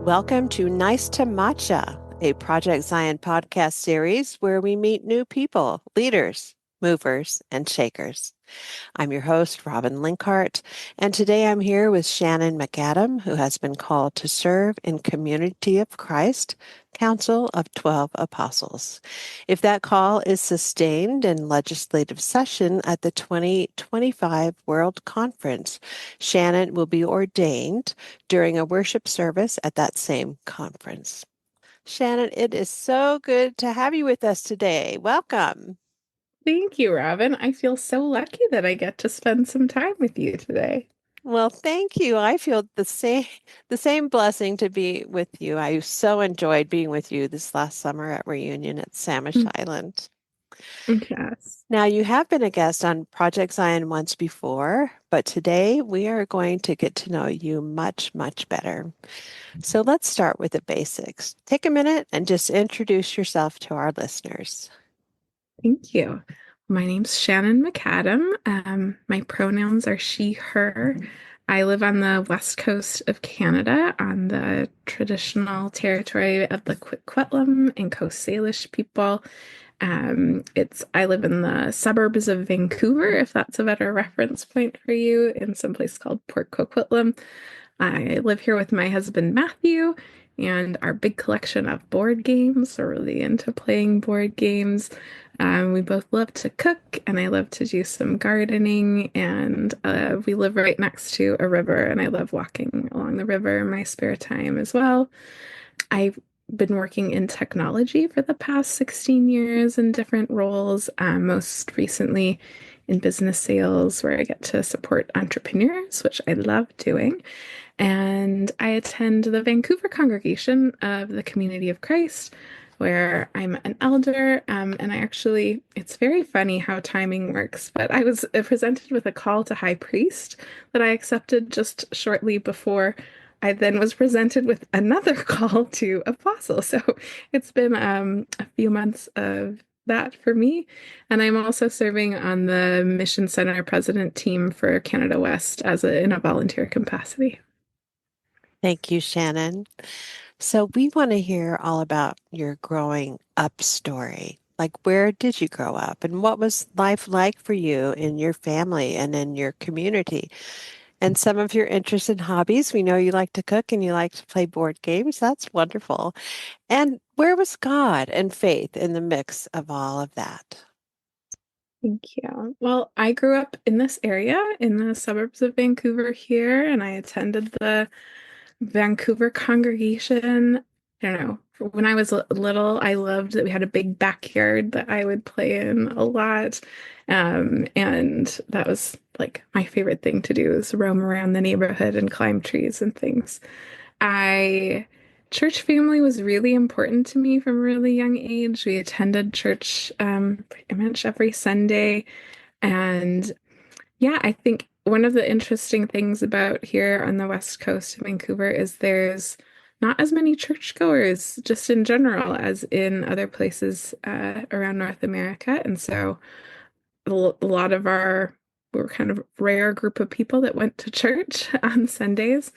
Welcome to Nice to Matcha, a Project Zion podcast series where we meet new people, leaders, movers, and shakers. I'm your host, Robin Linkhart, and today I'm here with Shannon McAdam, who has been called to serve in Community of Christ, Council of 12 Apostles. If that call is sustained in legislative session at the 2025 World Conference, Shannon will be ordained during a worship service at that same conference. Shannon, it is so good to have you with us today. Welcome. Thank you, Robin. I feel so lucky that I get to spend some time with you today. Well, thank you. I feel the same blessing to be with you. I so enjoyed being with you this last summer at Reunion at Samish Mm. Island. Yes. Now, you have been a guest on Project Zion once before, but today we are going to get to know you much, much better. So let's start with the basics. Take a minute and just introduce yourself to our listeners. Thank you. My name's Shannon McAdam. My pronouns are she, her. I live on the west coast of Canada on the traditional territory of the Coquitlam and Coast Salish people. I live in the suburbs of Vancouver, if that's a better reference point for you, in some place called Port Coquitlam. I live here with my husband Matthew and our big collection of board games. We're really into playing board games. We both love to cook, and I love to do some gardening. And we live right next to a river, and I love walking along the river in my spare time as well. I've been working in technology for the past 16 years in different roles, most recently in business sales, where I get to support entrepreneurs, which I love doing. And I attend the Vancouver congregation of the Community of Christ, where I'm an elder. And it's very funny how timing works, but I was presented with a call to high priest that I accepted just shortly before I then was presented with another call to apostle. So it's been a few months of that for me. And I'm also serving on the Mission Center president team for Canada West in a volunteer capacity. Thank you, Shannon. So we want to hear all about your growing up story. Like, where did you grow up and what was life like for you in your family and in your community? And some of your interests and hobbies. We know you like to cook and you like to play board games. That's wonderful. And where was God and faith in the mix of all of that? Thank you. Well, I grew up in this area in the suburbs of Vancouver here, and I attended the Vancouver congregation. I don't know. When I was little, I loved that we had a big backyard that I would play in a lot. And that was like my favorite thing to do is roam around the neighborhood and climb trees and things. I Church family was really important to me from a really young age. We attended church pretty much every Sunday. And yeah, I think one of the interesting things about here on the west coast of Vancouver is there's not as many churchgoers just in general as in other places around North America. And so a lot of we're kind of rare group of people that went to church on Sundays.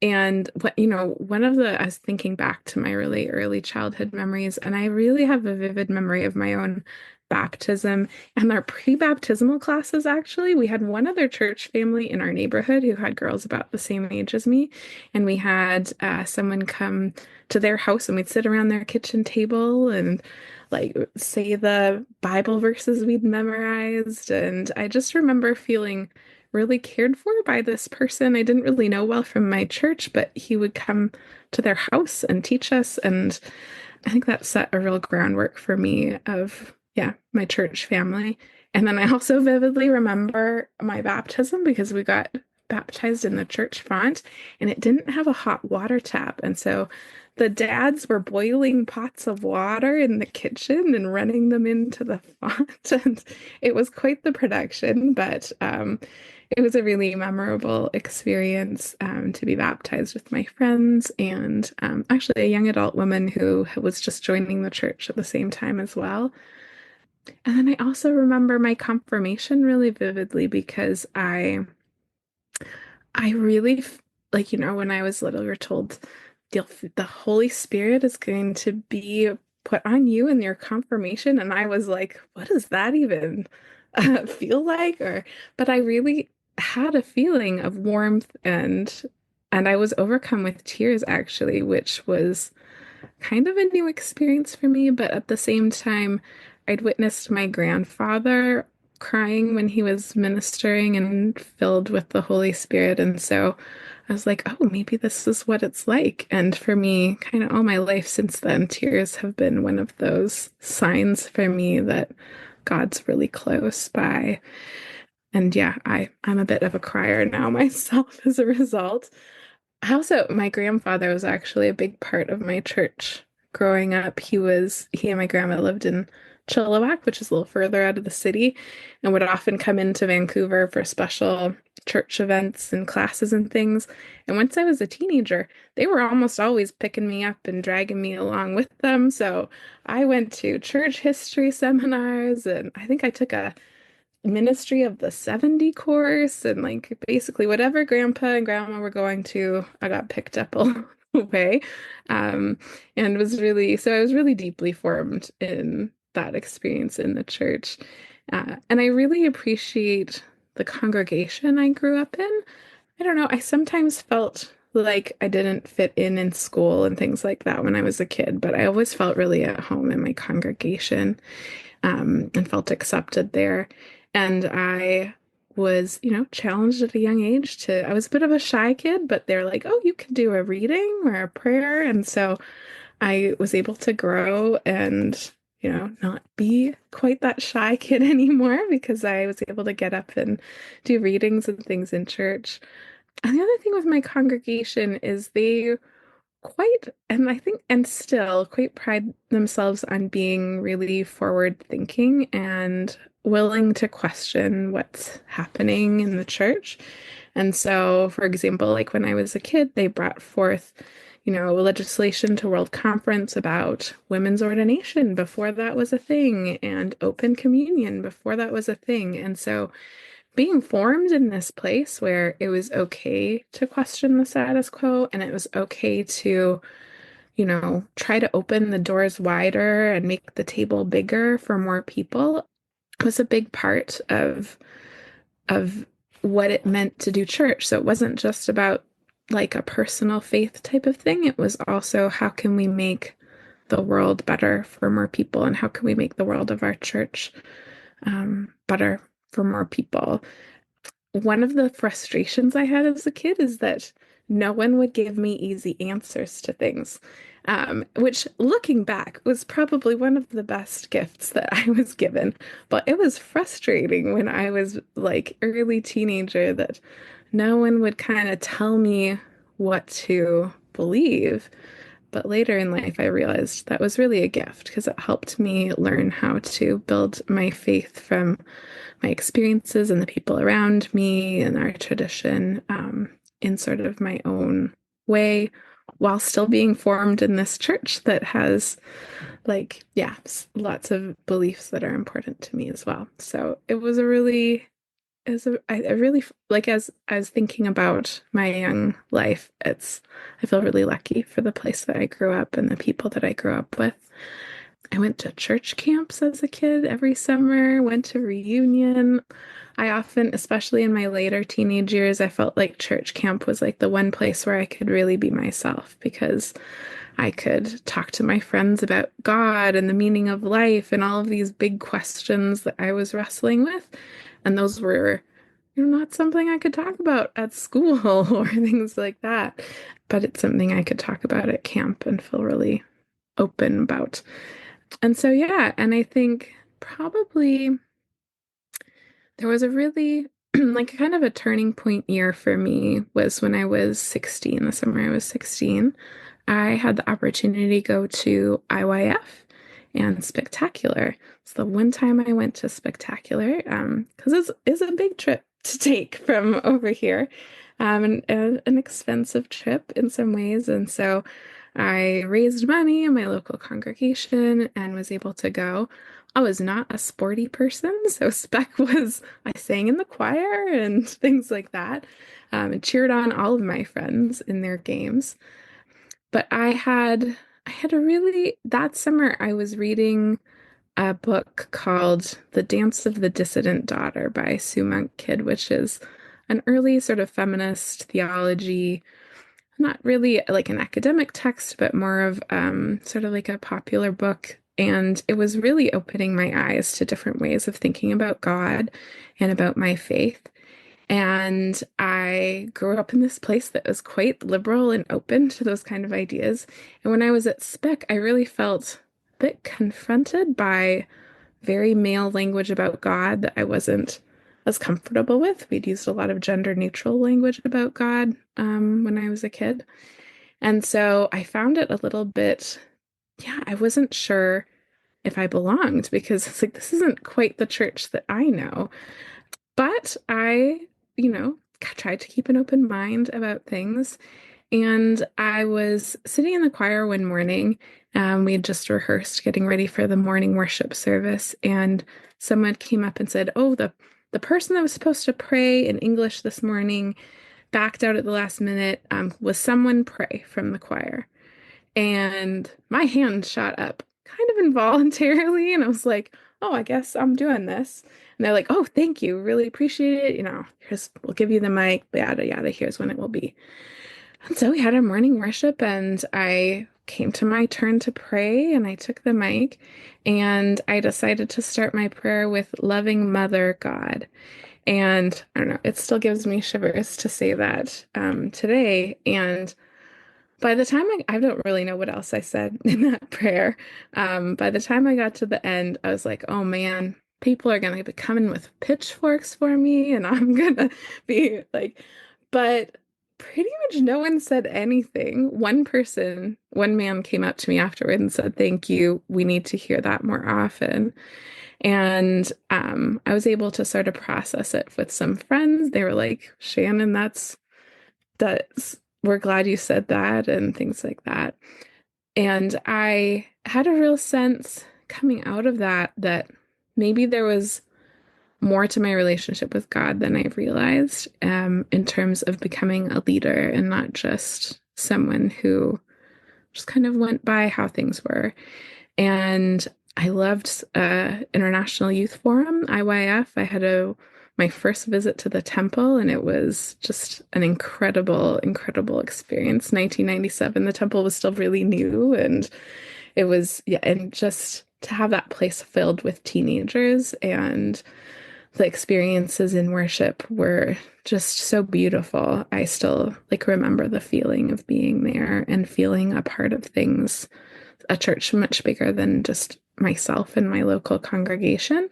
And I was thinking back to my really early childhood memories, and I really have a vivid memory of my own baptism and our pre-baptismal classes, actually. We had one other church family in our neighborhood who had girls about the same age as me, and we had someone come to their house and we'd sit around their kitchen table and like say the Bible verses we'd memorized. And I just remember feeling really cared for by this person I didn't really know well from my church, but he would come to their house and teach us. And I think that set a real groundwork for me of, yeah, my church family. And then I also vividly remember my baptism because we got baptized in the church font and it didn't have a hot water tap. And so the dads were boiling pots of water in the kitchen and running them into the font. And it was quite the production, but it was a really memorable experience to be baptized with my friends and actually a young adult woman who was just joining the church at the same time as well. And then I also remember my confirmation really vividly because I really, like, when I was little, we were told the Holy Spirit is going to be put on you in your confirmation. And I was like, what does that even feel like? But I really had a feeling of warmth and I was overcome with tears actually, which was kind of a new experience for me, but at the same time, I'd witnessed my grandfather crying when he was ministering and filled with the Holy Spirit. And so I was like, oh, maybe this is what it's like. And for me, kind of all my life since then, tears have been one of those signs for me that God's really close by. And yeah, I'm a bit of a crier now myself as a result. My grandfather was actually a big part of my church growing up. He and my grandma lived in Chilliwack, which is a little further out of the city, and would often come into Vancouver for special church events and classes and things. And once I was a teenager, they were almost always picking me up and dragging me along with them. So I went to church history seminars, and I think I took a Ministry of the 70 course and like basically whatever grandpa and grandma were going to, I got picked up along the way. Um, and I was really deeply formed in that experience in the church. And I really appreciate the congregation I grew up in. I don't know, I sometimes felt like I didn't fit in school and things like that when I was a kid, but I always felt really at home in my congregation and felt accepted there. And I was, challenged at a young age I was a bit of a shy kid, but they're like, oh, you can do a reading or a prayer. And so I was able to grow and, not be quite that shy kid anymore because I was able to get up and do readings and things in church. And the other thing with my congregation is they and I think, and still quite pride themselves on being really forward thinking and willing to question what's happening in the church. And so, for example, like when I was a kid, they brought forth, legislation to World Conference about women's ordination before that was a thing, and open communion before that was a thing. And so, being formed in this place where it was okay to question the status quo and it was okay to, try to open the doors wider and make the table bigger for more people was a big part of what it meant to do church. So it wasn't just about like a personal faith type of thing. It was also how can we make the world better for more people and how can we make the world of our church better for more people. One of the frustrations I had as a kid is that no one would give me easy answers to things, which looking back was probably one of the best gifts that I was given. But it was frustrating when I was like early teenager that no one would kind of tell me what to believe. But later in life, I realized that was really a gift because it helped me learn how to build my faith from my experiences and the people around me and our tradition in sort of my own way while still being formed in this church that has like, yeah, lots of beliefs that are important to me as well. So it was a really I really like as I was thinking about my young life, I feel really lucky for the place that I grew up and the people that I grew up with. I went to church camps as a kid every summer, went to reunion. I often, especially in my later teenage years, I felt like church camp was like the one place where I could really be myself because I could talk to my friends about God and the meaning of life and all of these big questions that I was wrestling with. And those were, not something I could talk about at school or things like that. But it's something I could talk about at camp and feel really open about. And so, yeah, and I think probably there was a really like kind of a turning point year for me was when I was 16, the summer I was 16. I had the opportunity to go to IYF and Spectacular. It's the one time I went to Spectacular, because it's a big trip to take from over here, and an expensive trip in some ways. And so I raised money in my local congregation and was able to go. I was not a sporty person, so I sang in the choir and things like that, and cheered on all of my friends in their games. But I had a really that summer I was reading a book called The Dance of the Dissident Daughter by Sue Monk Kidd, which is an early sort of feminist theology, not really like an academic text, but more of sort of like a popular book. And it was really opening my eyes to different ways of thinking about God and about my faith. And I grew up in this place that was quite liberal and open to those kind of ideas. And when I was at Spec, I really felt a bit confronted by very male language about God that I wasn't as comfortable with. We'd used a lot of gender neutral language about God when I was a kid. And so I found it a little bit, yeah, I wasn't sure if I belonged because it's like, this isn't quite the church that I know. But I, tried to keep an open mind about things. And I was sitting in the choir one morning. We had just rehearsed getting ready for the morning worship service, and someone came up and said, "Oh, the person that was supposed to pray in English this morning backed out at the last minute. Was someone pray from the choir?" And my hand shot up kind of involuntarily, and I was like, "Oh, I guess I'm doing this." And they're like, "Oh, thank you, really appreciate it. Here's we'll give you the mic, yada yada. Here's when it will be." And so we had our morning worship, and I came to my turn to pray, and I took the mic, and I decided to start my prayer with loving Mother God. And I don't know, it still gives me shivers to say that today. And by the time I don't really know what else I said in that prayer. By the time I got to the end, I was like, oh man, people are gonna be coming with pitchforks for me, and I'm gonna be like, but pretty much no one said anything. One man came up to me afterward and said, "Thank you. We need to hear that more often." And I was able to sort of process it with some friends. They were like, "Shannon, that's we're glad you said that," and things like that. And I had a real sense coming out of that maybe there was more to my relationship with God than I realized, in terms of becoming a leader and not just someone who just kind of went by how things were. And I loved International Youth Forum, IYF. I had my first visit to the temple, and it was just an incredible, incredible experience. 1997, the temple was still really new, and it was, yeah, and just to have that place filled with teenagers and the experiences in worship were just so beautiful. I still like remember the feeling of being there and feeling a part of things, a church much bigger than just myself and my local congregation.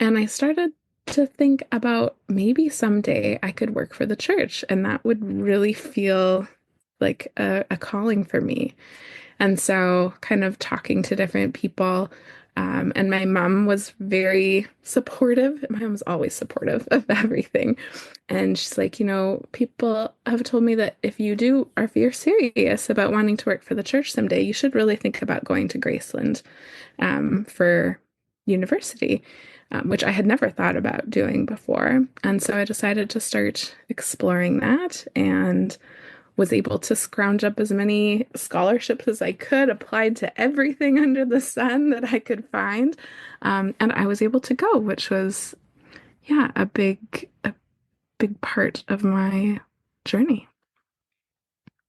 And I started to think about maybe someday I could work for the church, and that would really feel like a calling for me. And so, kind of talking to different people, and my mom was very supportive. My mom's always supportive of everything. And she's like, people have told me that if you're serious about wanting to work for the church someday, you should really think about going to Graceland for university, which I had never thought about doing before. And so I decided to start exploring that and was able to scrounge up as many scholarships as I could, applied to everything under the sun that I could find. And I was able to go, which was, yeah, a big part of my journey.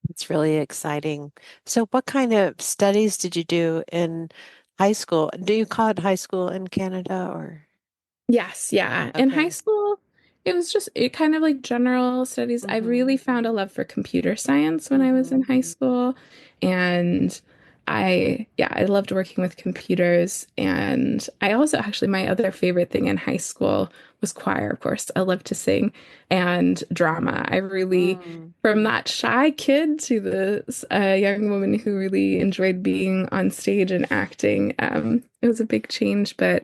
It's really exciting. So, what kind of studies did you do in high school? Do you call it high school in Canada or? Yes, yeah. In high Okay. school, it kind of like general studies. I Hmm. really found a love for computer science when I was in Hmm. high school. And I loved working with computers. And I also actually, my other favorite thing in high school was choir, of course. I loved to sing and drama. Mm. From that shy kid to this young woman who really enjoyed being on stage and acting, it was a big change, but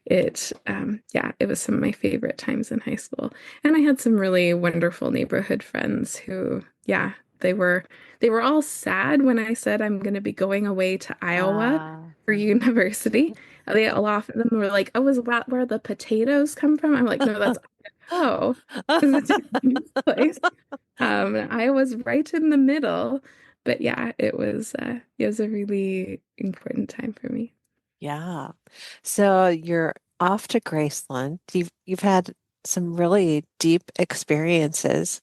it was some of my favorite times in high school. And I had some really wonderful neighborhood friends who, yeah, they were all sad when I said I'm going to be going away to Iowa Ah. for university. A lot of them were like, "Oh, is that where the potatoes come from?" I'm like, "No, that's Idaho." It's a different place. Iowa's right in the middle. But yeah, it was a really important time for me. Yeah. So you're off to Graceland. You've had some really deep experiences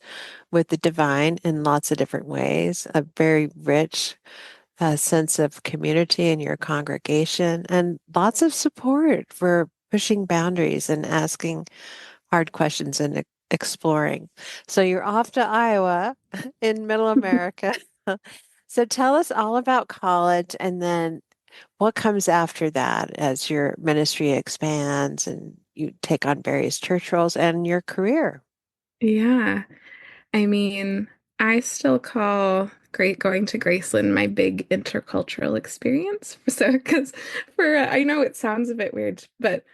with the divine in lots of different ways, a very rich sense of community in your congregation, and lots of support for pushing boundaries and asking hard questions and exploring. So you're off to Iowa in Middle America. So tell us all about college and then what comes after that as your ministry expands and you take on various church roles and your career. Yeah. I mean, I still call great going to Graceland my big intercultural experience. So, because I know it sounds a bit weird, but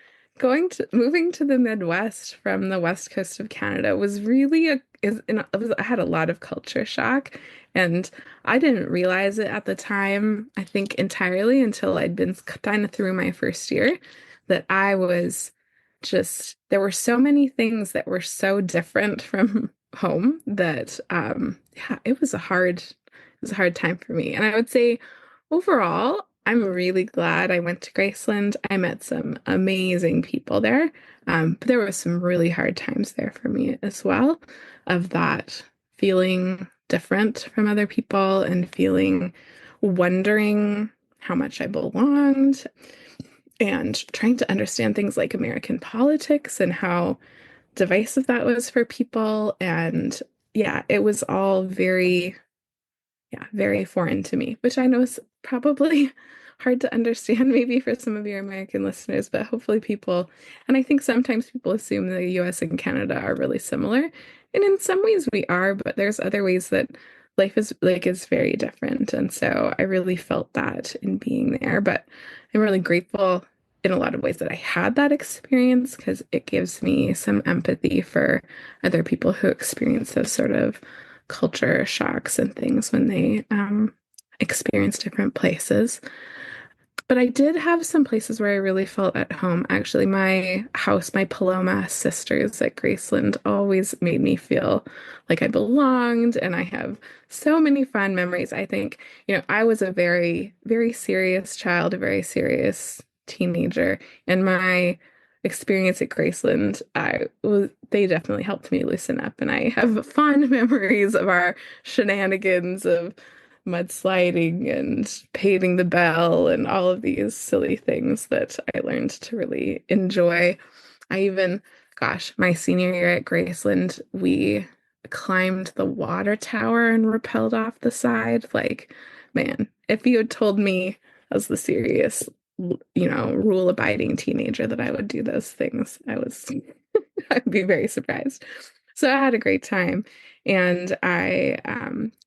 moving to the Midwest from the West Coast of Canada was really I had a lot of culture shock, and I didn't realize it at the time, I think entirely until I'd been kind of through my first year, that I was just, there were so many things that were so different from home that yeah, it was a hard time for me. And I would say overall, I'm really glad I went to Graceland. I met some amazing people there. But there were some really hard times there for me as well, of that feeling different from other people and feeling wondering how much I belonged and trying to understand things like American politics and how divisive that was for people. And yeah, it was all very, yeah, very foreign to me, which I know is probably hard to understand maybe for some of your American listeners, but hopefully people, and I think sometimes people assume the US and Canada are really similar. And in some ways we are, but there's other ways that life is very different. And so I really felt that in being there, but I'm really grateful in a lot of ways that I had that experience because it gives me some empathy for other people who experience those sort of culture shocks and things when they experience different places. But I did have some places where I really felt at home. Actually, my house, my Paloma sisters at Graceland always made me feel like I belonged, and I have so many fond memories. I think, I was a very, very serious child, a very serious teenager, and my experience at Graceland, they definitely helped me loosen up, and I have fond memories of our shenanigans of mudsliding and paving the bell and all of these silly things that I learned to really enjoy. I even, gosh, my senior year at Graceland, we climbed the water tower and rappelled off the side. Like, man, if you had told me as the serious, rule-abiding teenager that I would do those things, I'd be very surprised. So I had a great time. And I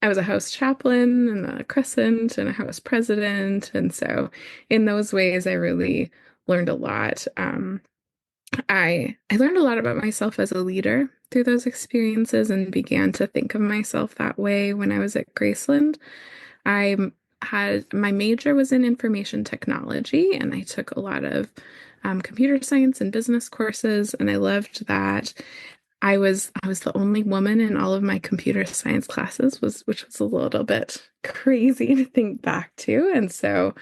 was a house chaplain and a crescent and a house president. And so in those ways, I really learned a lot. I learned a lot about myself as a leader through those experiences and began to think of myself that way when I was at Graceland. I had my major was in information technology, and I took a lot of computer science and business courses, and I loved that. I was the only woman in all of my computer science classes, which was a little bit crazy to think back to. And so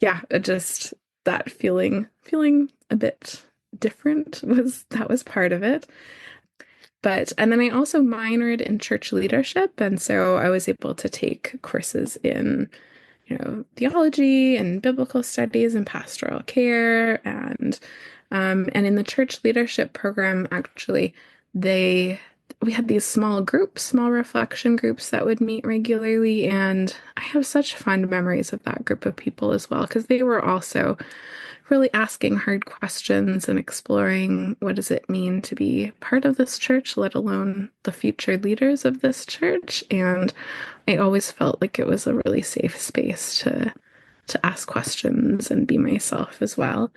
yeah, just that feeling a bit different was part of it. And then I also minored in church leadership, and so I was able to take courses in theology and biblical studies and pastoral care and in the church leadership program, actually, they we had these small groups, small reflection groups that would meet regularly, and I have such fond memories of that group of people as well, because they were also really asking hard questions and exploring what does it mean to be part of this church, let alone the future leaders of this church. And I always felt like it was a really safe space to ask questions and be myself as well.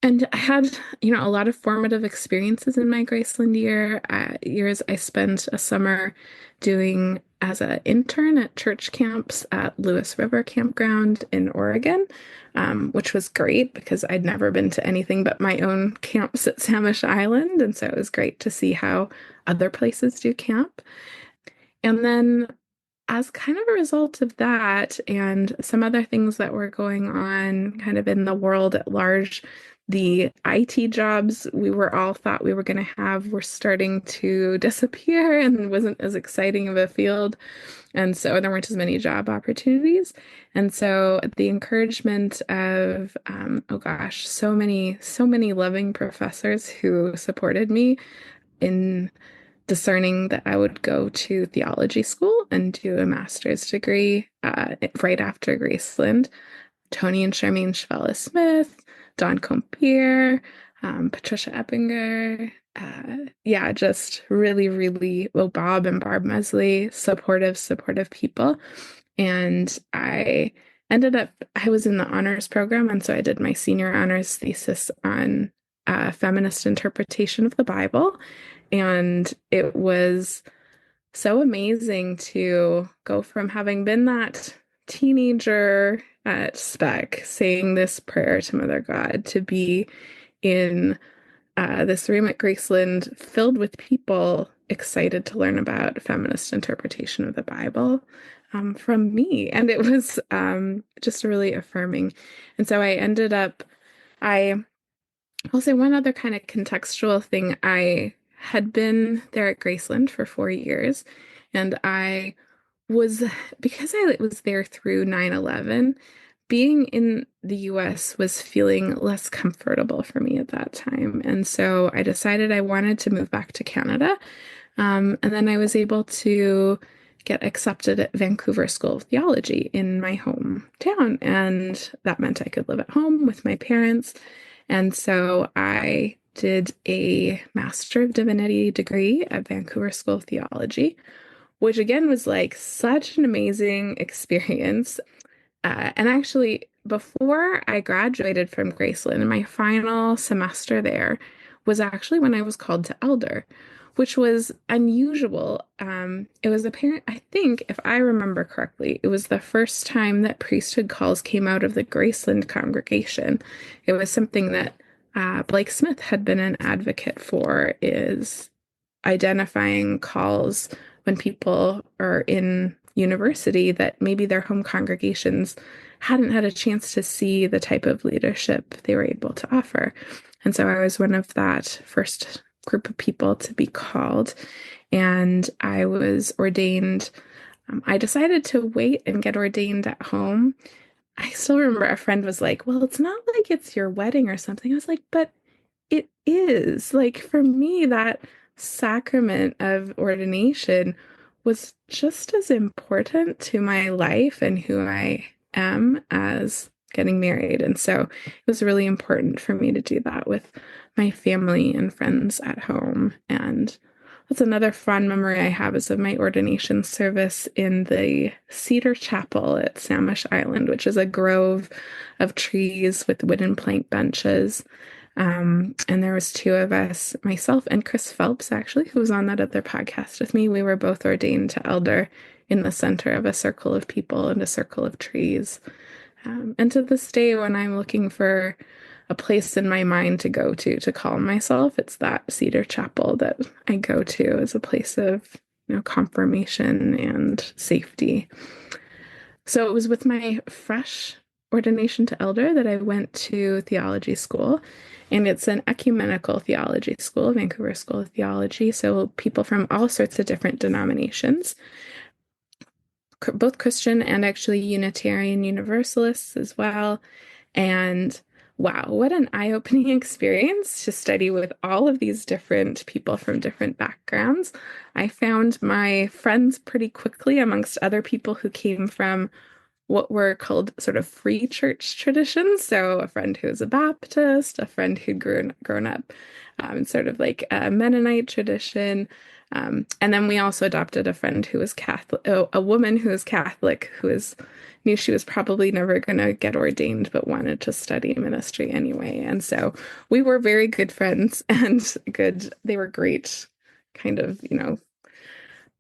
And I had, a lot of formative experiences in my Graceland years. I spent a summer doing as an intern at church camps at Lewis River Campground in Oregon, which was great because I'd never been to anything but my own camps at Samish Island. And so it was great to see how other places do camp. And then as kind of a result of that and some other things that were going on kind of in the world at large, the IT jobs we were all thought we were going to have were starting to disappear and wasn't as exciting of a field. And so there weren't as many job opportunities. And so the encouragement of, oh gosh, so many loving professors who supported me in discerning that I would go to theology school and do a master's degree right after Graceland. Tony and Charmaine Chevella Smith, Don Compier, Patricia Eppinger. Yeah, just really, really, well, Bob and Barb Mesley, supportive people. And I was in the honors program, and so I did my senior honors thesis on feminist interpretation of the Bible. And it was so amazing to go from having been that teenager at Spec saying this prayer to Mother God to be in this room at Graceland filled with people excited to learn about feminist interpretation of the Bible from me. And it was just really affirming. And so I will say one other kind of contextual thing. I had been there at Graceland for 4 years, and I was, because I was there through 9/11, being in the US was feeling less comfortable for me at that time. And so I decided I wanted to move back to Canada. And then I was able to get accepted at Vancouver School of Theology in my hometown. And that meant I could live at home with my parents. And so I did a Master of Divinity degree at Vancouver School of Theology, which again was like such an amazing experience. And actually, before I graduated from Graceland, my final semester there was actually when I was called to elder, which was unusual. It was apparent, I think, if I remember correctly, it was the first time that priesthood calls came out of the Graceland congregation. It was something that Blake Smith had been an advocate for, is identifying calls when people are in university that maybe their home congregations hadn't had a chance to see the type of leadership they were able to offer. And so I was one of that first group of people to be called, and I was ordained. I decided to wait and get ordained at home. I still remember a friend was like, "Well, it's not like it's your wedding or something." I was like, "But it is." Like for me, that sacrament of ordination was just as important to my life and who I am as getting married. And so it was really important for me to do that with my family and friends at home. And that's another fond memory I have is of my ordination service in the Cedar Chapel at Samish Island, which is a grove of trees with wooden plank benches. And there was two of us, myself and Chris Phelps, actually, who was on that other podcast with me. We were both ordained to elder in the center of a circle of people and a circle of trees. And to this day, when I'm looking for a place in my mind to go to calm myself, it's that Cedar Chapel that I go to as a place of, confirmation and safety. So it was with my fresh ordination to elder that I went to theology school, and it's an ecumenical theology school, Vancouver School of Theology. So people from all sorts of different denominations, both Christian and actually Unitarian Universalists as well. And wow, what an eye-opening experience to study with all of these different people from different backgrounds. I found my friends pretty quickly amongst other people who came from what were called sort of free church traditions. So a friend who was a Baptist, a friend who'd grown up sort of like a Mennonite tradition. And then we also adopted a friend who was Catholic, a woman who was Catholic, knew she was probably never going to get ordained, but wanted to study ministry anyway. And so we were very good friends and they were great kind of,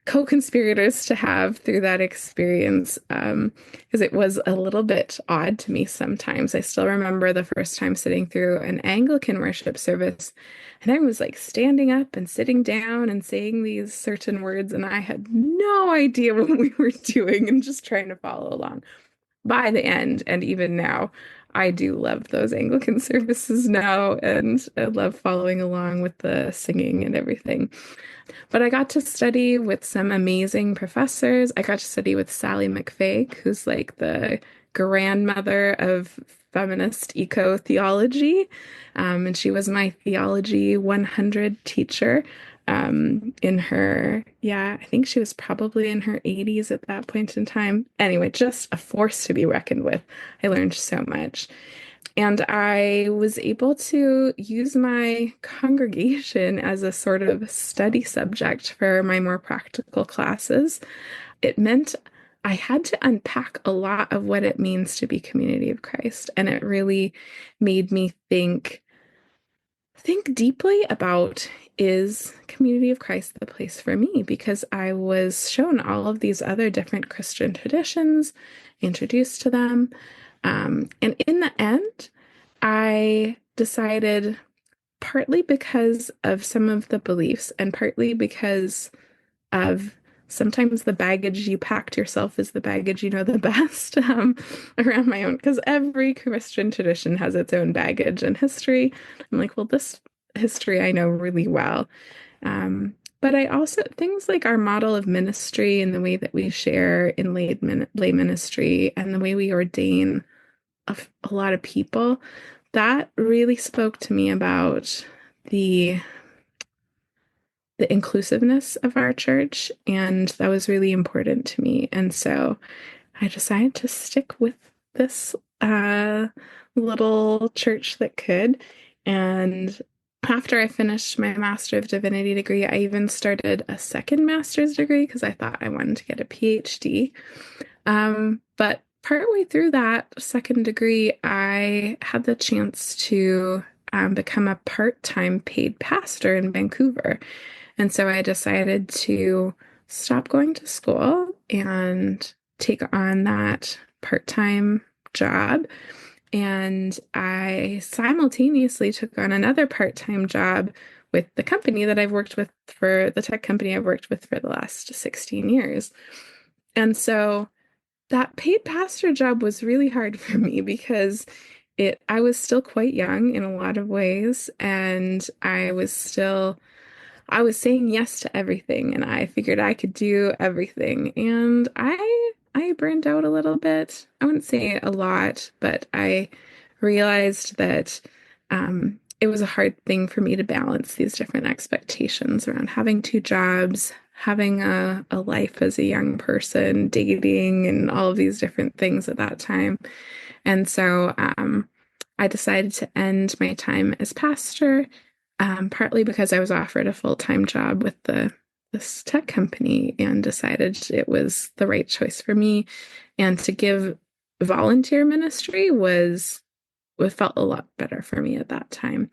co-conspirators to have through that experience, because it was a little bit odd to me sometimes. I still remember the first time sitting through an Anglican worship service, and I was like standing up and sitting down and saying these certain words, and I had no idea what we were doing and just trying to follow along. By the end, and even now, I do love those Anglican services now, and I love following along with the singing and everything. But I got to study with some amazing professors. I got to study with Sally McFague, who's like the grandmother of feminist eco theology. And she was my Theology 100 teacher in her, yeah, I think she was probably in her 80s at that point in time. Anyway, just a force to be reckoned with. I learned so much. And I was able to use my congregation as a sort of study subject for my more practical classes. It meant I had to unpack a lot of what it means to be community of Christ. And it really made me think deeply about, is community of Christ the place for me? Because I was shown all of these other different Christian traditions, introduced to them. And in the end, I decided, partly because of some of the beliefs and partly because of sometimes the baggage you packed yourself is the baggage you know the best, around my own, because every Christian tradition has its own baggage and history. I'm like, well, this history I know really well. But I also, things like our model of ministry and the way that we share in lay ministry and the way we ordain a lot of people, that really spoke to me about the inclusiveness of our church, and that was really important to me. And so I decided to stick with this little church that could. And after I finished my Master of Divinity degree, I even started a second master's degree because I thought I wanted to get a PhD. But partway through that second degree, I had the chance to become a part-time paid pastor in Vancouver. And so I decided to stop going to school and take on that part-time job. And I simultaneously took on another part-time job with the company that I've worked with, for the tech company I've worked with for the last 16 years. And so that paid pastor job was really hard for me because I was still quite young in a lot of ways, and I was saying yes to everything, and I figured I could do everything. And I burned out a little bit. I wouldn't say a lot, but I realized that it was a hard thing for me to balance these different expectations around having two jobs, having a life as a young person, dating, and all of these different things at that time. And so I decided to end my time as pastor, partly because I was offered a full-time job with this tech company and decided it was the right choice for me. And to give volunteer ministry was what felt a lot better for me at that time.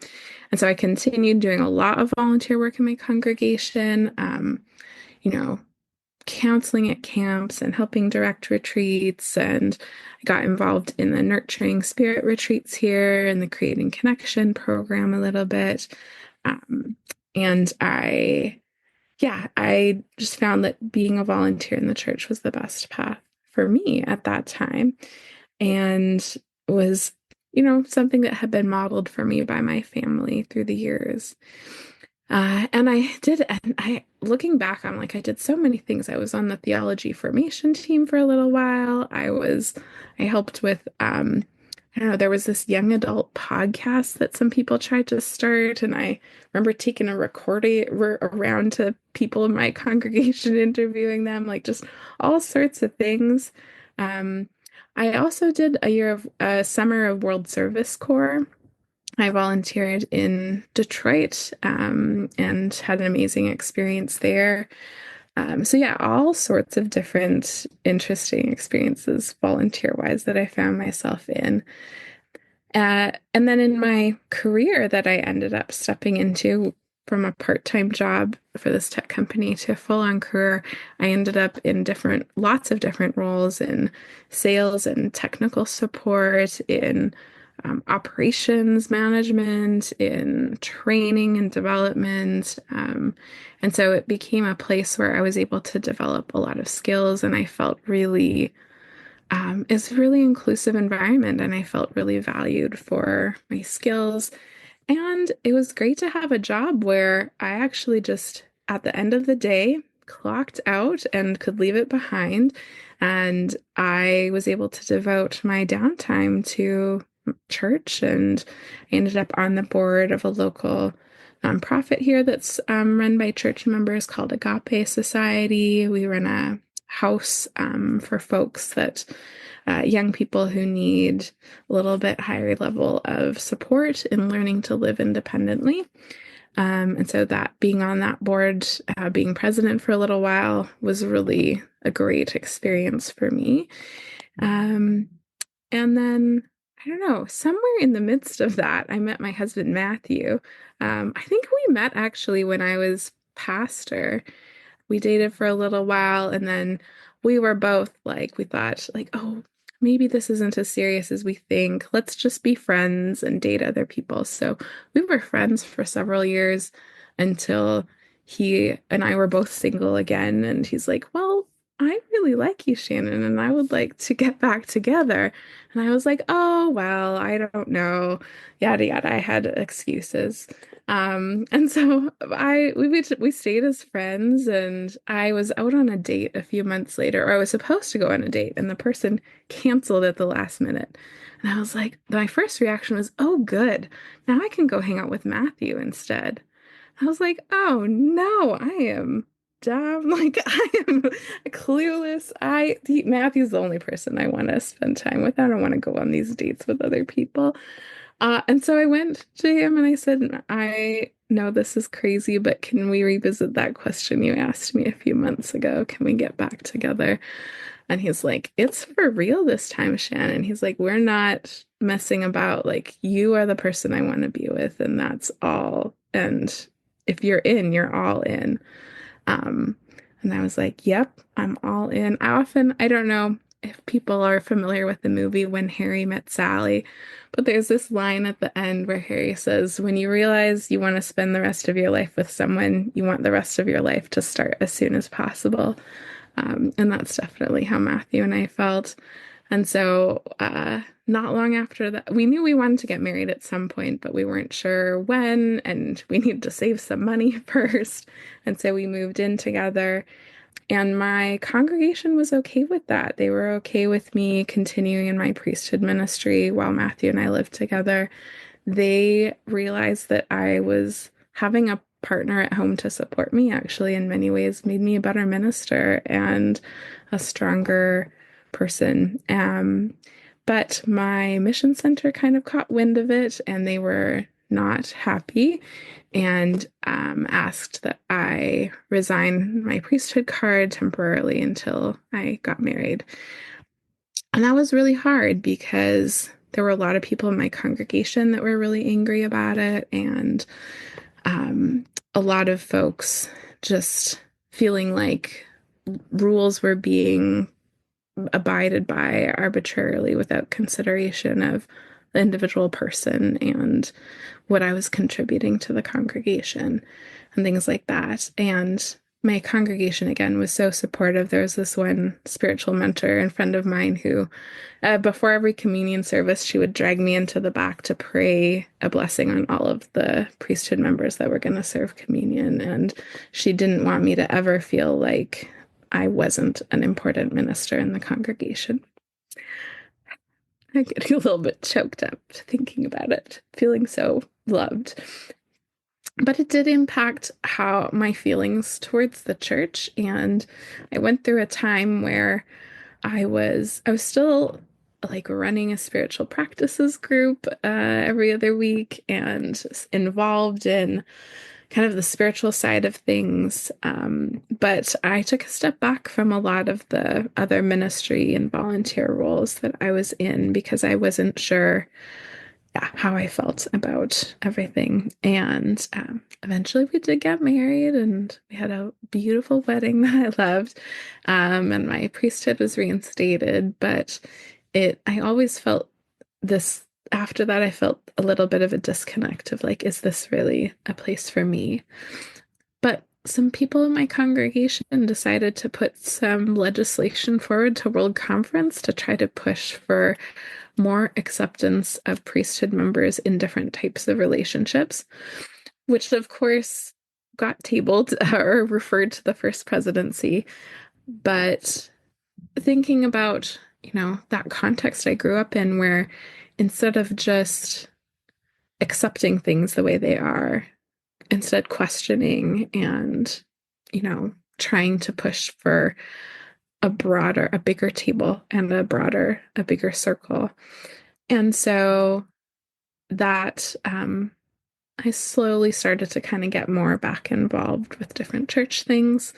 And so I continued doing a lot of volunteer work in my congregation, you know, counseling at camps and helping direct retreats. And I got involved in the Nurturing Spirit retreats here and the Creating Connection program a little bit. And I just found that being a volunteer in the church was the best path for me at that time, and was, something that had been modeled for me by my family through the years. And looking back, I'm like, I did so many things. I was on the theology formation team for a little while. I helped with, I don't know, there was this young adult podcast that some people tried to start. And I remember taking a recording around to people in my congregation, interviewing them, like just all sorts of things. I also did a summer of World Service Corps. I volunteered in Detroit, and had an amazing experience there. So yeah, all sorts of different interesting experiences volunteer-wise that I found myself in. And then in my career that I ended up stepping into from a part-time job for this tech company to a full-on career. I ended up in lots of different roles in sales and technical support, in operations management, in training and development. And so it became a place where I was able to develop a lot of skills, and I felt really it's a really inclusive environment, and I felt really valued for my skills. And it was great to have a job where I actually just, at the end of the day, clocked out and could leave it behind. And I was able to devote my downtime to church, and I ended up on the board of a local nonprofit here that's run by church members called Agape Society. We run a house for folks that young people who need a little bit higher level of support in learning to live independently. And so that being on that board, being president for a little while was really a great experience for me. Um, and then, I don't know, somewhere in the midst of that, I met my husband, Matthew. I think we met actually when I was pastor. We dated for a little while, and then we were both like, we thought, like, oh, maybe this isn't as serious as we think. Let's just be friends and date other people. So we were friends for several years until he and I were both single again. And he's like, well, I really like you, Shannon, and I would like to get back together. And I was like, oh, well, I don't know. Yada, yada. I had excuses. And so we stayed as friends, and I was out on a date a few months later, or I was supposed to go on a date, and the person canceled at the last minute. And I was like, my first reaction was, oh, good. Now I can go hang out with Matthew instead. I was like, oh no, I am dumb. Like I am clueless. Matthew's the only person I want to spend time with. I don't want to go on these dates with other people. And so I went to him and I said, I know this is crazy, but can we revisit that question you asked me a few months ago? Can we get back together? And he's like, it's for real this time, Shannon. He's like, we're not messing about. Like, you are the person I want to be with, and that's all. And if you're in, you're all in. Um, and I was like, yep, I'm all in. I don't know if people are familiar with the movie When Harry Met Sally, but there's this line at the end where Harry says, when you realize you want to spend the rest of your life with someone, you want the rest of your life to start as soon as possible. And that's definitely how Matthew and I felt. And so, not long after that, we knew we wanted to get married at some point, but we weren't sure when, and we needed to save some money first. And so we moved in together, and my congregation was okay with that. They were okay with me continuing in my priesthood ministry while Matthew and I lived together. They realized that I was having a partner at home to support me, actually, in many ways, made me a better minister and a stronger person. But my mission center kind of caught wind of it, and they were not happy and asked that I resign my priesthood card temporarily until I got married. And that was really hard because there were a lot of people in my congregation that were really angry about it, and a lot of folks just feeling like rules were being abided by arbitrarily without consideration of the individual person and what I was contributing to the congregation and things like that. And my congregation, again, was so supportive. There was this one spiritual mentor and friend of mine who, before every communion service, she would drag me into the back to pray a blessing on all of the priesthood members that were going to serve communion. And she didn't want me to ever feel like I wasn't an important minister in the congregation. I get a little bit choked up thinking about it, feeling so loved. But it did impact how my feelings towards the church. And I went through a time where I was still like running a spiritual practices group every other week and involved in kind of the spiritual side of things. But I took a step back from a lot of the other ministry and volunteer roles that I was in because I wasn't sure yeah, how I felt about everything. And eventually we did get married and we had a beautiful wedding that I loved. And my priesthood was reinstated, but I always felt this, after that, I felt a little bit of a disconnect of like, is this really a place for me? But some people in my congregation decided to put some legislation forward to World Conference to try to push for more acceptance of priesthood members in different types of relationships, which of course got tabled or referred to the first presidency. But thinking about, that context I grew up in where instead of just accepting things the way they are, instead questioning and, trying to push for a bigger table and a bigger circle. And so that I slowly started to kind of get more back involved with different church things.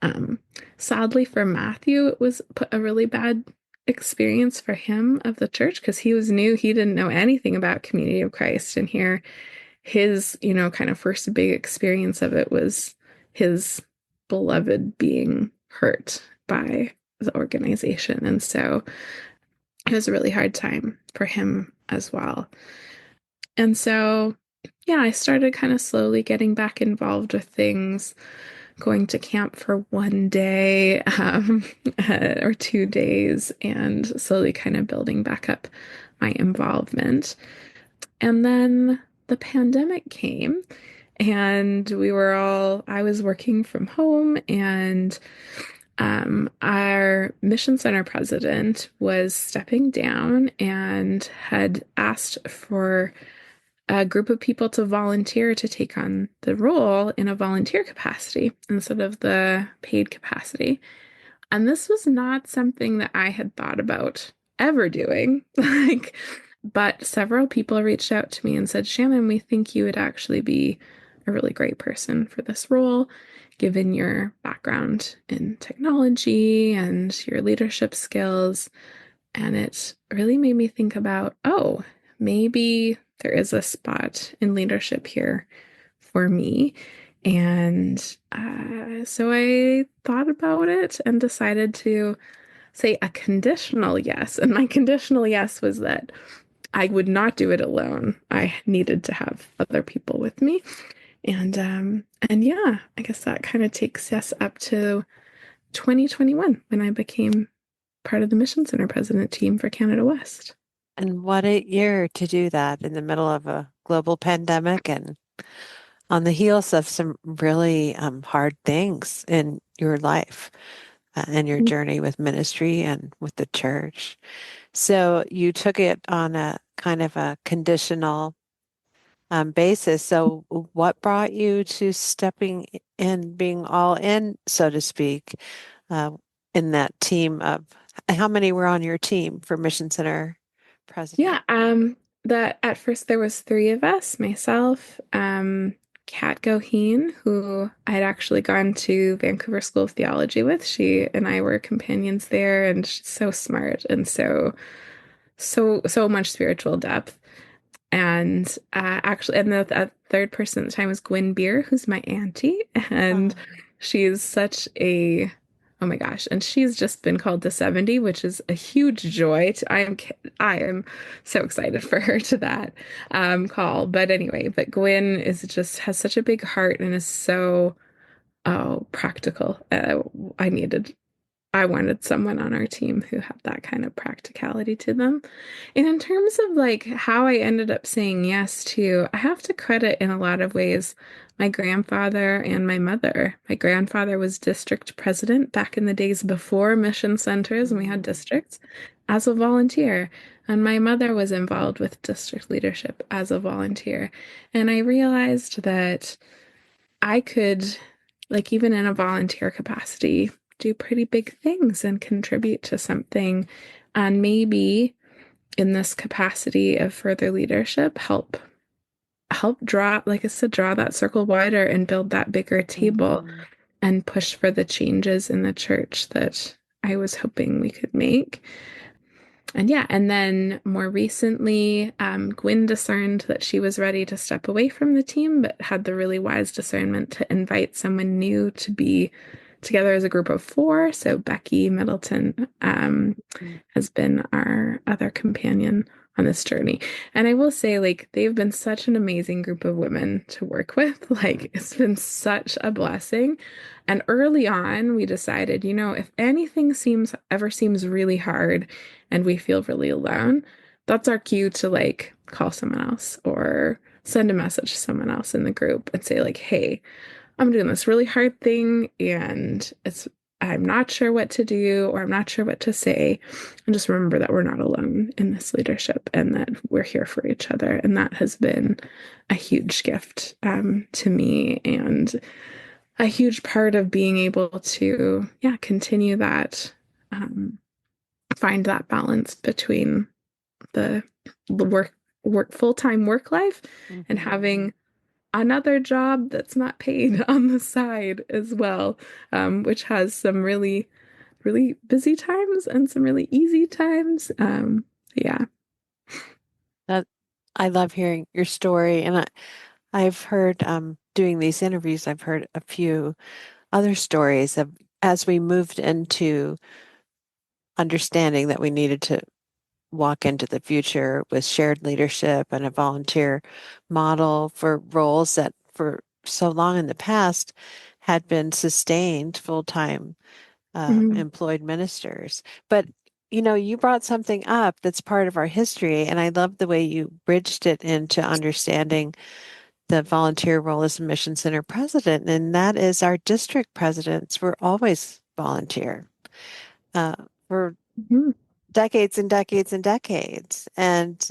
Um, Sadly for Matthew, it was a really bad experience for him of the church because he was new. He didn't know anything about Community of Christ. And here, his, kind of first big experience of it was his beloved being hurt by the organization. And so it was a really hard time for him as well. And so, yeah, I started kind of slowly getting back involved with things, going to camp for one day or 2 days, and slowly kind of building back up my involvement. And then the pandemic came, and I was working from home, and our mission center president was stepping down and had asked for a group of people to volunteer to take on the role in a volunteer capacity instead of the paid capacity. And this was not something that I had thought about ever doing. But several people reached out to me and said, Shannon, we think you would actually be a really great person for this role, given your background in technology and your leadership skills. And it really made me think about, oh, maybe there is a spot in leadership here for me. And so I thought about it and decided to say a conditional yes. And my conditional yes was that I would not do it alone. I needed to have other people with me. And yeah, I guess that kind of takes us up to 2021 when I became part of the Mission Center president team for Canada West. And what a year to do that in the middle of a global pandemic and on the heels of some really hard things in your life and your journey with ministry and with the church. So you took it on a kind of a conditional basis. So what brought you to stepping in, being all in, so to speak, uh, in that team of how many were on your team for Mission Center president? Yeah, that at first there was three of us, myself, Kat Goheen, who I'd actually gone to Vancouver School of Theology with. She and I were companions there, and she's so smart and so much spiritual depth. And and the third person at the time was Gwyn Beer, who's my auntie, and Oh, she's such a oh my gosh, and she's just been called to 70, which is a huge joy. I am so excited for her to that call. But anyway, but Gwyn is just has such a big heart and is so practical. I wanted someone on our team who had that kind of practicality to them. And in terms of like how I ended up saying yes to, I have to credit in a lot of ways my grandfather and my mother. My grandfather was district president back in the days before mission centers and we had mm, districts as a volunteer. And my mother was involved with district leadership as a volunteer. And I realized that I could, like, even in a volunteer capacity, do pretty big things and contribute to something. And maybe in this capacity of further leadership, help draw, like I said, draw that circle wider and build that bigger table mhm. and push for the changes in the church that I was hoping we could make. And yeah, and then more recently, Gwyn discerned that she was ready to step away from the team, but had the really wise discernment to invite someone new to be together as a group of four. So Becky Middleton Mm. has been our other companion on this journey. And I will say, like, they've been such an amazing group of women to work with. Like, it's been such a blessing. And early on, we decided, if anything seems really hard and we feel really alone, that's our cue to like call someone else or send a message to someone else in the group and say, like, hey, I'm doing this really hard thing and I'm not sure what to do or I'm not sure what to say. And just remember that we're not alone in this leadership and that we're here for each other. And that has been a huge gift to me and a huge part of being able to, yeah, continue that, um, find that balance between the full-time work life and Mhm. having another job that's not paid on the side as well, which has some really, really busy times and some really easy times. Yeah. That I love hearing your story, and I've heard doing these interviews, I've heard a few other stories of as we moved into understanding that we needed to walk into the future with shared leadership and a volunteer model for roles that for so long in the past had been sustained full-time Mhm. employed ministers. But you brought something up that's part of our history, and I love the way you bridged it into understanding the volunteer role as a mission center president, and that is our district presidents were always volunteer uh, for Mhm. decades and decades and decades. And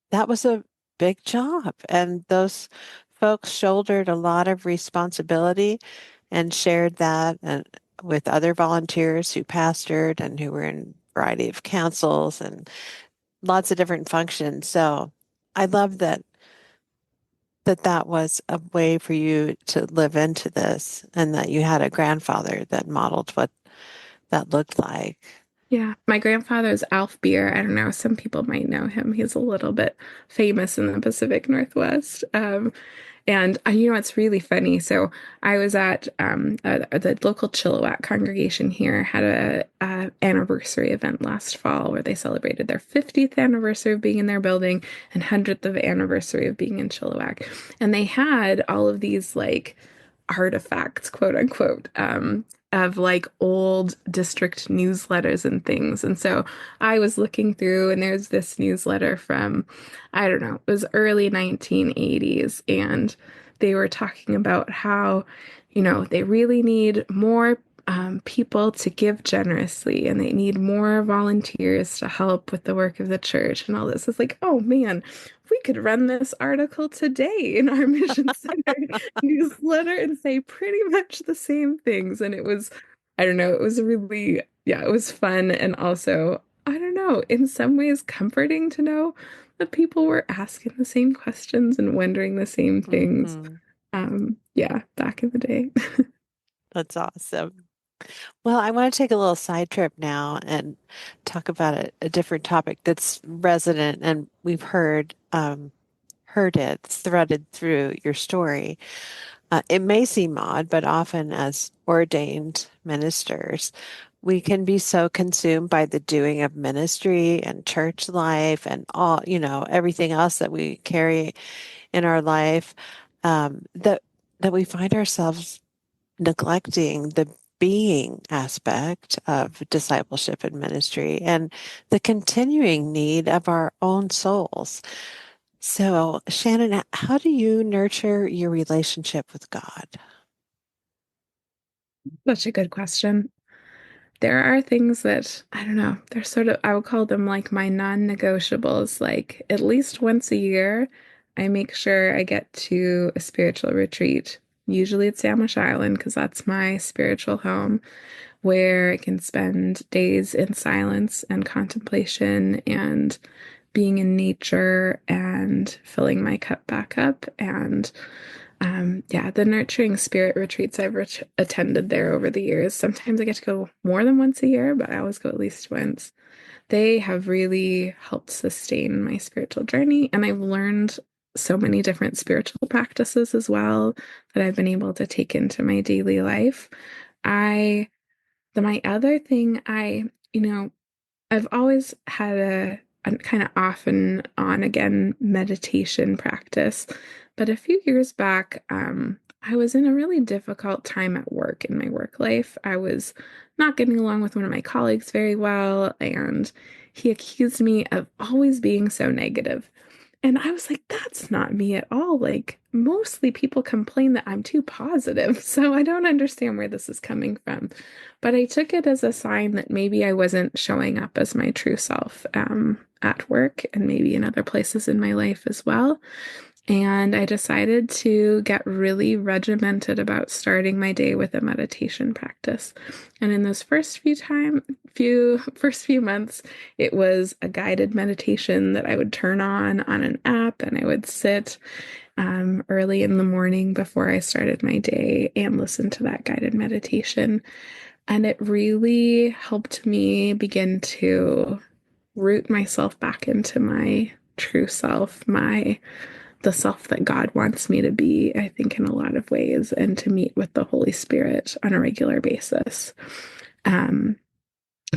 that was a big job. And those folks shouldered a lot of responsibility and shared that with other volunteers who pastored and who were in a variety of councils and lots of different functions. So I love that was a way for you to live into this and that you had a grandfather that modeled what that looked like. Yeah, my grandfather's Alf Beer. I don't know, some people might know him. He's a little bit famous in the Pacific Northwest. And it's really funny. So I was at the local Chilliwack congregation here had a anniversary event last fall where they celebrated their 50th anniversary of being in their building and 100th of anniversary of being in Chilliwack. And they had all of these like artifacts, quote unquote, of like old district newsletters and things. And so I was looking through, and there's this newsletter from, I don't know, it was early 1980s, and they were talking about how, they really need more people to give generously, and they need more volunteers to help with the work of the church and all this. It's like, oh man, we could run this article today in our mission center newsletter and say pretty much the same things. And it was, I don't know, it was really, yeah, it was fun. And also, I don't know, in some ways comforting to know that people were asking the same questions and wondering the same things. Hmm. Yeah, back in the day. That's awesome. Well, I want to take a little side trip now and talk about a different topic that's resonant and we've heard it threaded through your story. It may seem odd, but often as ordained ministers, we can be so consumed by the doing of ministry and church life and all, everything else that we carry in our life, that we find ourselves neglecting the being aspect of discipleship and ministry and the continuing need of our own souls. So, Shannon, how do you nurture your relationship with God? Such a good question. There are things that, I don't know, they're sort of, I would call them like my non-negotiables. Like at least once a year, I make sure I get to a spiritual retreat. Usually it's Sandwich Island because that's my spiritual home where I can spend days in silence and contemplation and being in nature and filling my cup back up. And yeah, the nurturing spirit retreats I've attended there over the years. Sometimes I get to go more than once a year, but I always go at least once. They have really helped sustain my spiritual journey, and I've learned so many different spiritual practices as well that I've been able to take into my daily life. I, my other thing, you know, I've always had a kind of off and on again meditation practice, but a few years back, I was in a really difficult time at work in my work life. I was not getting along with one of my colleagues very well, and he accused me of always being so negative. And I was like, that's not me at all. Like, mostly people complain that I'm too positive. So I don't understand where this is coming from. But I took it as a sign that maybe I wasn't showing up as my true self at work and maybe in other places in my life as well. And I decided to get really regimented about starting my day with a meditation practice. And in those first few months, it was a guided meditation that I would turn on an app, and I would sit early in the morning before I started my day and listen to that guided meditation. And it really helped me begin to root myself back into my true self, the self that God wants me to be, I think, in a lot of ways, and to meet with the Holy Spirit on a regular basis. Um,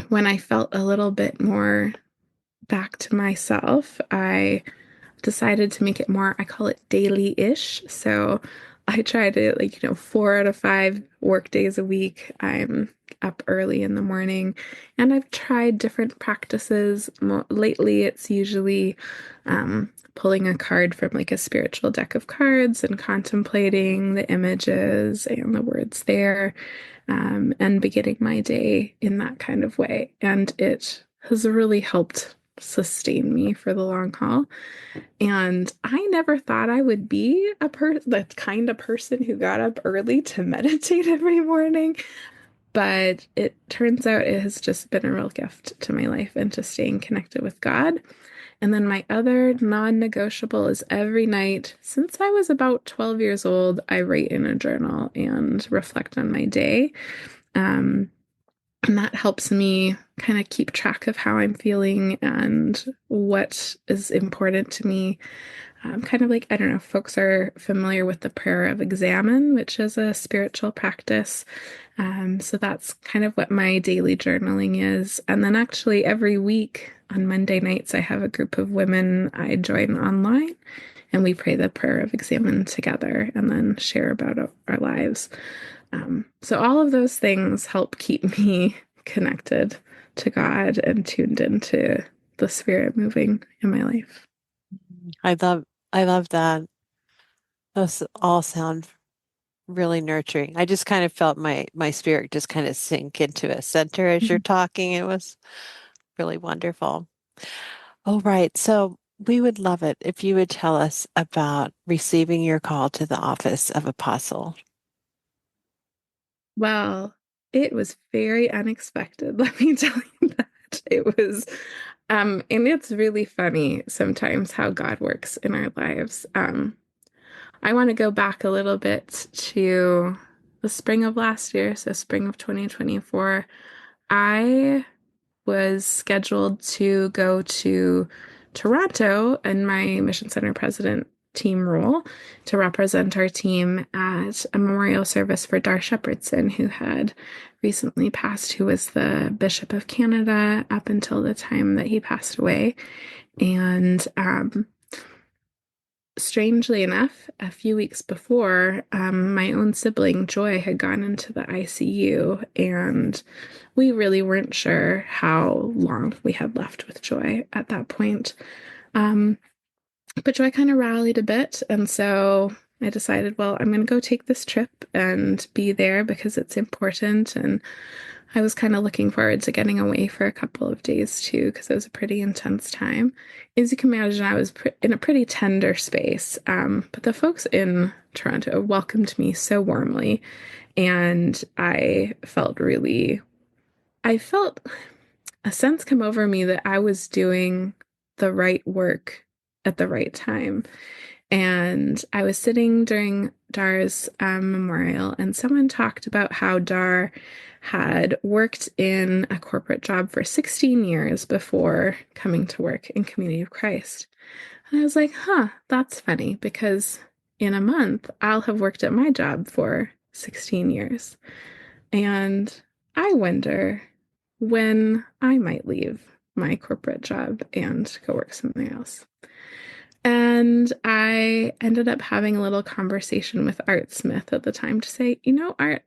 when I felt a little bit more back to myself, I decided to make it more, I call it daily-ish. So I try to, like, 4 out of 5 work days a week, I'm up early in the morning, and I've tried different practices. Lately, it's usually pulling a card from like a spiritual deck of cards and contemplating the images and the words there, and beginning my day in that kind of way. And it has really helped sustain me for the long haul. And I never thought I would be the kind of person who got up early to meditate every morning. But it turns out it has just been a real gift to my life and to staying connected with God. And then my other non-negotiable is every night, since I was about 12 years old, I write in a journal and reflect on my day. Um, and that helps me kind of keep track of how I'm feeling and what is important to me. Kind of like, I don't know if folks are familiar with the prayer of examine, which is a spiritual practice. So that's kind of what my daily journaling is. And then actually every week on Monday nights, I have a group of women I join online, and we pray the prayer of examine together and then share about our lives. So all of those things help keep me connected to God and tuned into the spirit moving in my life. I love that. Those all sound really nurturing. I just kind of felt my spirit just kind of sink into a center as you're talking. It was really wonderful. Oh, right. So we would love it if you would tell us about receiving your call to the office of apostle. Well, it was very unexpected, let me tell you that. It was, and it's really funny sometimes how God works in our lives. I want to go back a little bit to the spring of last year, so spring of 2024. I was scheduled to go to Toronto in my Mission Center president team role to represent our team at a memorial service for Dar Shepherdson, who had recently passed, who was the Bishop of Canada up until the time that he passed away. And strangely enough, a few weeks before, my own sibling, Joy, had gone into the ICU, and we really weren't sure how long we had left with Joy at that point. Um, but Joy kind of rallied a bit, and so I decided, well, I'm going to go take this trip and be there because it's important. And I was kind of looking forward to getting away for a couple of days too, because it was a pretty intense time. As you can imagine, I was in a pretty tender space. But the folks in Toronto welcomed me so warmly, and I felt a sense come over me that I was doing the right work at the right time. And I was sitting during Dar's memorial, and someone talked about how Dar had worked in a corporate job for 16 years before coming to work in Community of Christ. And I was like, huh, that's funny because in a month I'll have worked at my job for 16 years. And I wonder when I might leave my corporate job and go work something else. And I ended up having a little conversation with Art Smith at the time to say, Art,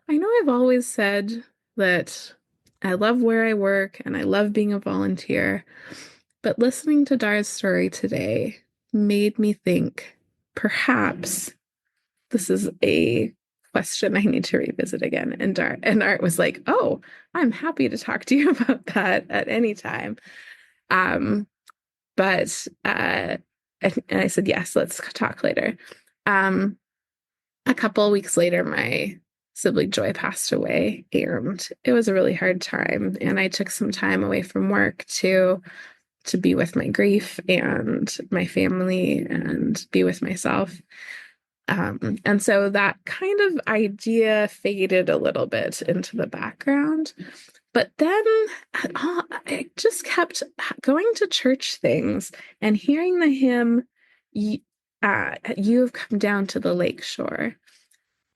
I know I've always said that I love where I work and I love being a volunteer, but listening to Dar's story today made me think perhaps this is a question I need to revisit again. And Art was like, "Oh, I'm happy to talk to you about that at any time." Um, but and I said, "Yes, let's talk later." Um, a couple of weeks later, my sibling Joy passed away, and it was a really hard time. And I took some time away from work to be with my grief and my family and be with myself. And so that kind of idea faded a little bit into the background. But then I just kept going to church things and hearing the hymn, You have come down to the lake shore.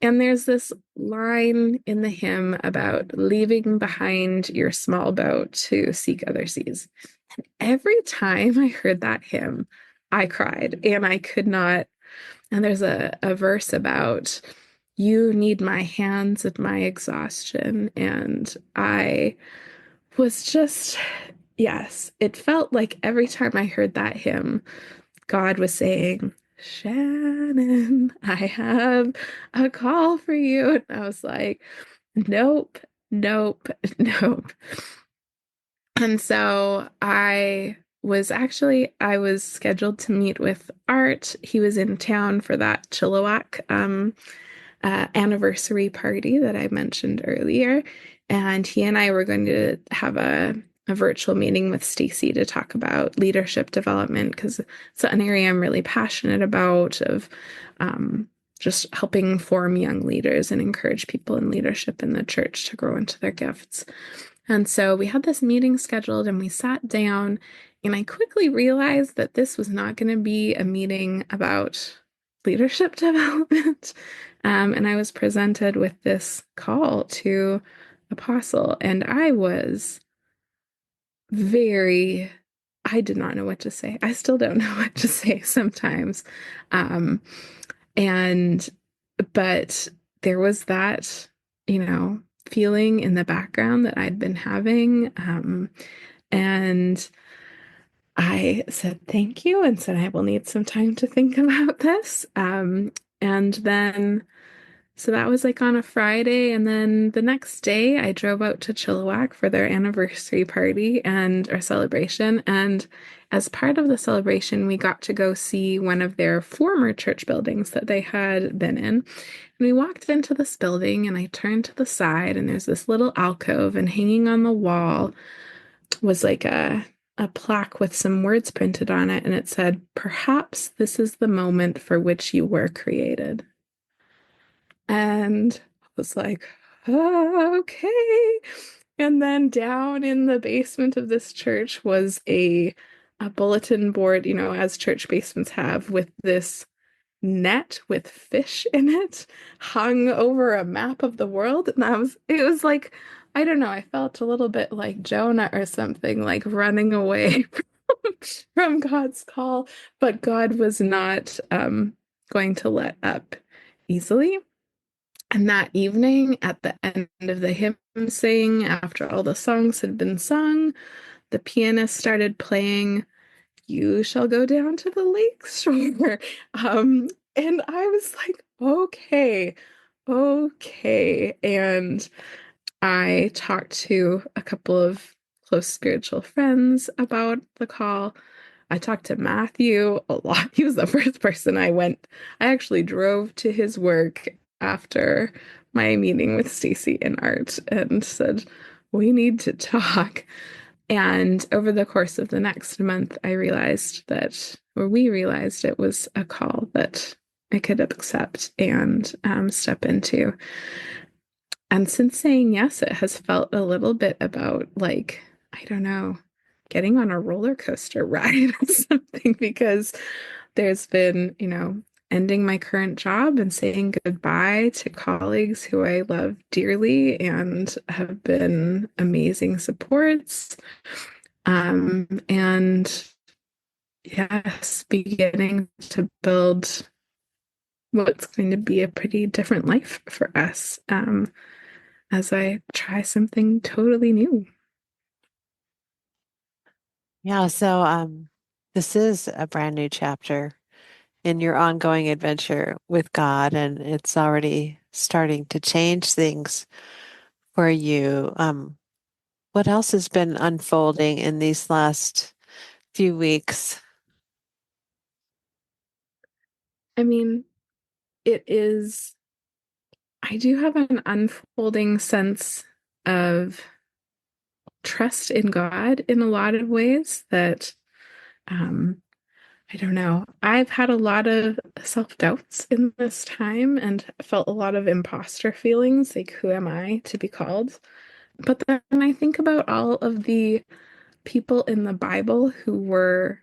And there's this line in the hymn about leaving behind your small boat to seek other seas. And every time I heard that hymn, I cried and I could not. And there's a verse about you need my hands and my exhaustion. And I was just, yes, it felt like every time I heard that hymn, God was saying, Shannon, I have a call for you. And I was like, nope, nope, nope. And so I was scheduled to meet with Art. He was in town for that Chilliwack anniversary party that I mentioned earlier. And he and I were going to have a virtual meeting with Stacy to talk about leadership development because it's an area I'm really passionate about of just helping form young leaders and encourage people in leadership in the church to grow into their gifts. And so we had this meeting scheduled and we sat down, and I quickly realized that this was not going to be a meeting about leadership development. And I was presented with this call to apostle, and I did not know what to say. I still don't know what to say sometimes. Um, and, but there was that, feeling in the background that I'd been having. And I said, thank you, and said, I will need some time to think about this. And then, so that was like on a Friday. And then the next day, I drove out to Chilliwack for their anniversary party and our celebration. And as part of the celebration, we got to go see one of their former church buildings that they had been in. And we walked into this building, and I turned to the side, and there's this little alcove, and hanging on the wall was like a plaque with some words printed on it, and it said, "Perhaps this is the moment for which you were created." And I was like, oh, okay. And then down in the basement of this church was a bulletin board, as church basements have, with this net with fish in it hung over a map of the world. And it was like, I don't know, I felt a little bit like Jonah or something, like running away from God's call, but God was not going to let up easily. And that evening, at the end of the hymn sing, after all the songs had been sung, the pianist started playing You Shall Go Down to the Lake Shore. And I was like, okay, okay. And I talked to a couple of close spiritual friends about the call. I talked to Matthew a lot. He was the first person I actually drove to his work after my meeting with Stacy and Art and said, we need to talk. And over the course of the next month, I realized that, or we realized it was a call that I could accept and step into. And since saying yes, it has felt a little bit about like, I don't know, getting on a roller coaster ride or something because there's been, ending my current job and saying goodbye to colleagues who I love dearly and have been amazing supports. And yes, beginning to build what's going to be a pretty different life for us as I try something totally new. Yeah, so this is a brand new chapter in your ongoing adventure with God, and it's already starting to change things for you. What else has been unfolding in these last few weeks? I mean, it is, I do have an unfolding sense of trust in God in a lot of ways that um, I don't know. I've had a lot of self-doubts in this time and felt a lot of imposter feelings, like who am I to be called? But then I think about all of the people in the Bible who were,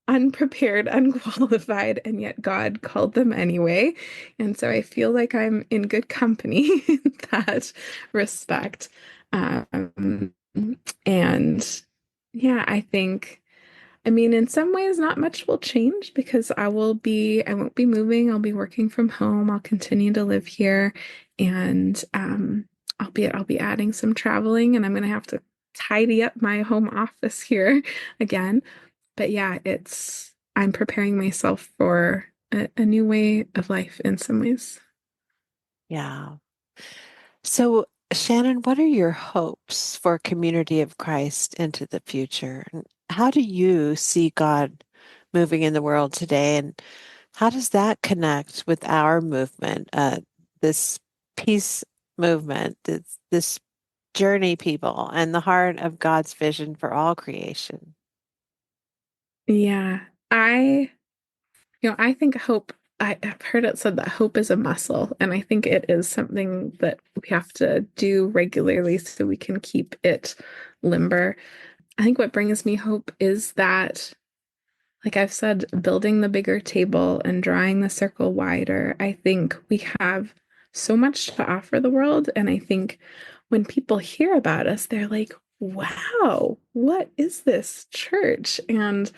unprepared, unqualified, and yet God called them anyway. And so I feel like I'm in good company in that respect. Um, and yeah, I mean, in some ways, not much will change because I won't be moving. I'll be working from home. I'll continue to live here and I'll be adding some traveling and I'm gonna have to tidy up my home office here again. But yeah, I'm preparing myself for a new way of life in some ways. Yeah. So, Shannon, what are your hopes for Community of Christ into the future? And how do you see God moving in the world today? And how does that connect with our movement, this peace movement, this journey people, and the heart of God's vision for all creation? Yeah, I think I've heard it said that hope is a muscle, and I think it is something that we have to do regularly so we can keep it limber. I think what brings me hope is that, like I've said, building the bigger table and drawing the circle wider. I think we have so much to offer the world, and I think when people hear about us, they're like, wow, what is this church? And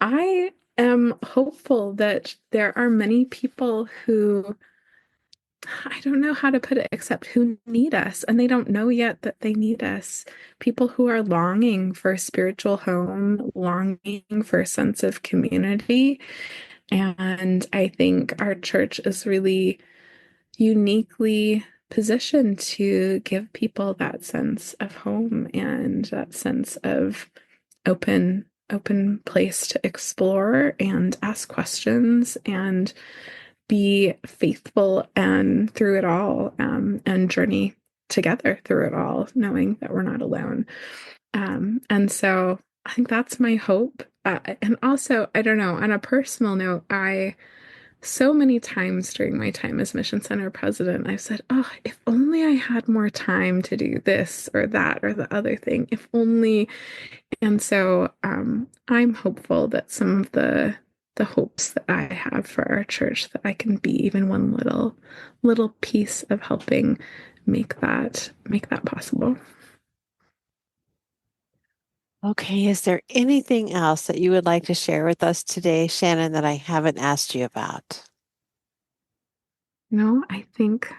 I am hopeful that there are many people who, I don't know how to put it, except who need us, and they don't know yet that they need us. People who are longing for a spiritual home, longing for a sense of community. And I think our church is really uniquely positioned to give people that sense of home and that sense of open place to explore and ask questions and be faithful and through it all and journey together through it all, knowing that we're not alone. And so I think that's my hope. And also, I don't know, on a personal note, so many times during my time as Mission Center president, I've said, oh, if only I had more time to do this or that or the other thing, if only. And so I'm hopeful that some of the hopes that I have for our church, that I can be even one little piece of helping make that possible. Okay, is there anything else that you would like to share with us today, Shannon, that I haven't asked you about? No, I think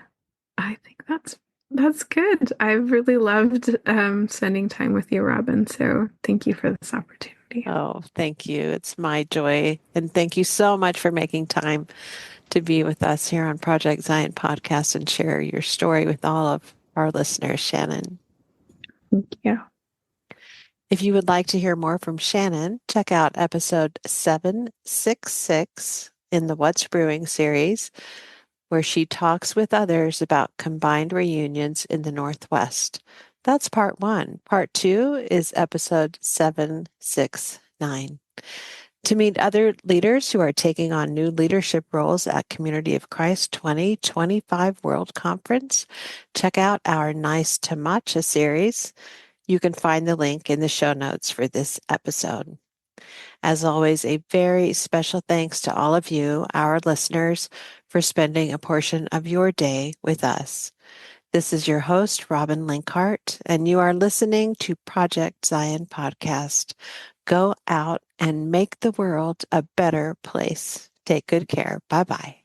that's good. I've really loved spending time with you, Robin. So thank you for this opportunity. Oh, thank you. It's my joy. And thank you so much for making time to be with us here on Project Zion Podcast and share your story with all of our listeners, Shannon. Thank you. If you would like to hear more from Shannon, check out episode 766 in the What's Brewing series, where she talks with others about combined reunions in the Northwest. That's part one. Part two is episode 769. To meet other leaders who are taking on new leadership roles at Community of Christ 2025 World Conference, check out our Nice to Matcha series. You can find the link in the show notes for this episode. As always, a very special thanks to all of you, our listeners, for spending a portion of your day with us. This is your host, Robin Linkhart, and you are listening to Project Zion Podcast. Go out and make the world a better place. Take good care. Bye-bye.